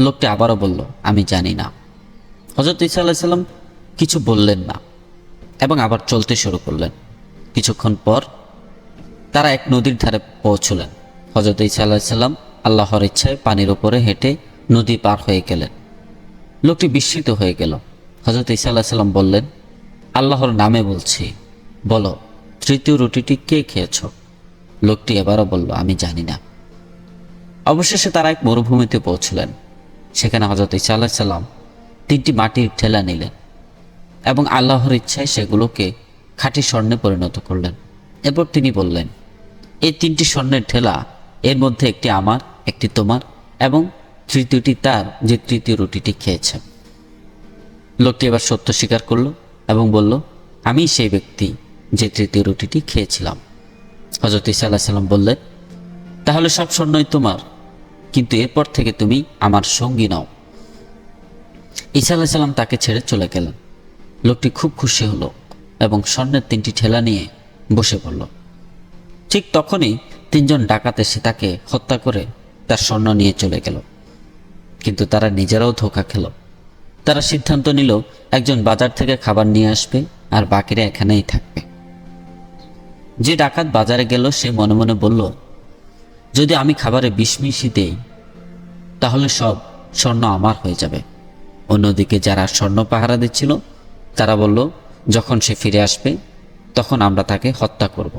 লোকটি আবারও বলল, আমি জানি না। হযরত ঈসা আলাইহিস সালাম কিছু বললেন না এবং আবার চলতে শুরু করলেন। কিছুক্ষণ পর তারা এক নদীর ধারে পৌঁছলেন। হযরত ঈসা আলাইহিস সালাম আল্লাহর ইচ্ছায় পানির উপরে হেঁটে নদী পার হয়ে গেলেন। লোকটি বিস্মিত হয়ে গেল। হযরত ঈসা আলাইহিস সালাম বললেন, আল্লাহর নামে বলছি, বলো তৃতীয় রুটিটি কে খেয়েছ? লোকটি এবারও বলল, আমি জানি না। অবশেষে তারা এক মরুভূমিতে পৌঁছলেন। সেখানে হযরত ঈসা আলাইহিস সালাম 3টি মাটির ঠেলা নিলেন এবং আল্লাহর ইচ্ছায় সেগুলোকে খাঁটি স্বর্ণে পরিণত করলেন। এরপর তিনি বললেন, এই 3টি স্বর্ণের ঠেলা, এর মধ্যে একটি আমার, একটি তোমার এবং তৃতীয়টি তার, যে তৃতীয় রুটিটি খেয়েছে। লোকটি এবার সত্য স্বীকার করল এবং বলল, আমি সেই ব্যক্তি যে তৃতীয় রুটিটি খেয়েছিলাম। হযরত ঈসা আলাইহিস সালাম বললেন, তাহলে সব স্বর্ণই তোমার, কিন্তু এরপর থেকে তুমি আমার সঙ্গী নও। ঈসা আলাইহিস সালাম তাকে ছেড়ে চলে গেলেন। লোকটি খুব খুশি হলো এবং স্বর্ণের 3টি ঠেলা নিয়ে বসে পড়ল। ঠিক তখনই 3জন ডাকাত এসে তাকে হত্যা করে তার স্বর্ণ নিয়ে চলে গেল। কিন্তু তারা নিজেরাও ধোঁকা খেল। তারা সিদ্ধান্ত নিল একজন বাজার থেকে খাবার নিয়ে আসবে আর বাকিরা এখানেই থাকবে। যে ডাকাত বাজারে গেল সে মনে মনে বলল, যদি আমি খাবারে বিষ মিশিয়ে দেই তাহলে সব স্বর্ণ আমার হয়ে যাবে। অন্যদিকে যারা স্বর্ণ পাহারা দিচ্ছিল তারা বলল, যখন সে ফিরে আসবে তখন আমরা তাকে হত্যা করব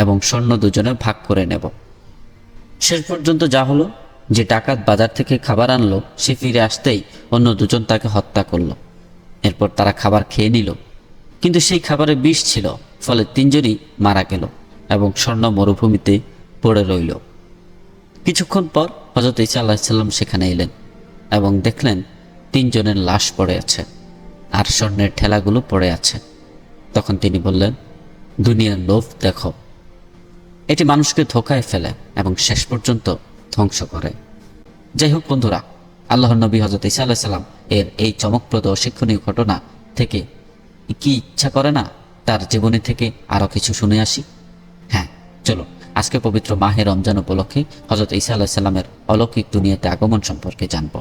এবং স্বর্ণ দুজনে ভাগ করে নেব। শেষ পর্যন্ত যা হলো, যে ডাকাত বাজার থেকে খাবার আনলো সে ফিরে আসতেই অন্য দুজন তাকে হত্যা করলো। এরপর তারা খাবার খেয়ে নিল, কিন্তু সেই খাবারে বিষ ছিল, ফলে 3জনই মারা গেল এবং স্বর্ণ মরুভূমিতে পড়ে রইল। কিছুক্ষণ পর হযরত ঈসা আলাইহিস সালাম সেখানে এলেন এবং দেখলেন 3জনের লাশ পড়ে আছে আর স্বর্ণের ঠেলাগুলো পড়ে আছে। তখন তিনি বললেন, দুনিয়ার লোভ দেখো, এটি মানুষকে ধোঁকায় ফেলে এবং শেষ পর্যন্ত ধ্বংস করে। যাই হোক বন্ধুরা, আল্লাহর নবী হযরত ঈসা আলাইহিস সালাম এর এই চমকপ্রদ শিক্ষণীয় ঘটনা থেকে কি ইচ্ছা করে না তার জীবনী থেকে আরও কিছু শুনে আসি? হ্যাঁ, চলো আজকে পবিত্র মাহে রমজান উপলক্ষে হযরত ঈসা আলাইহিস সালামের অলৌকিক দুনিয়াতে আগমন সম্পর্কে জানব।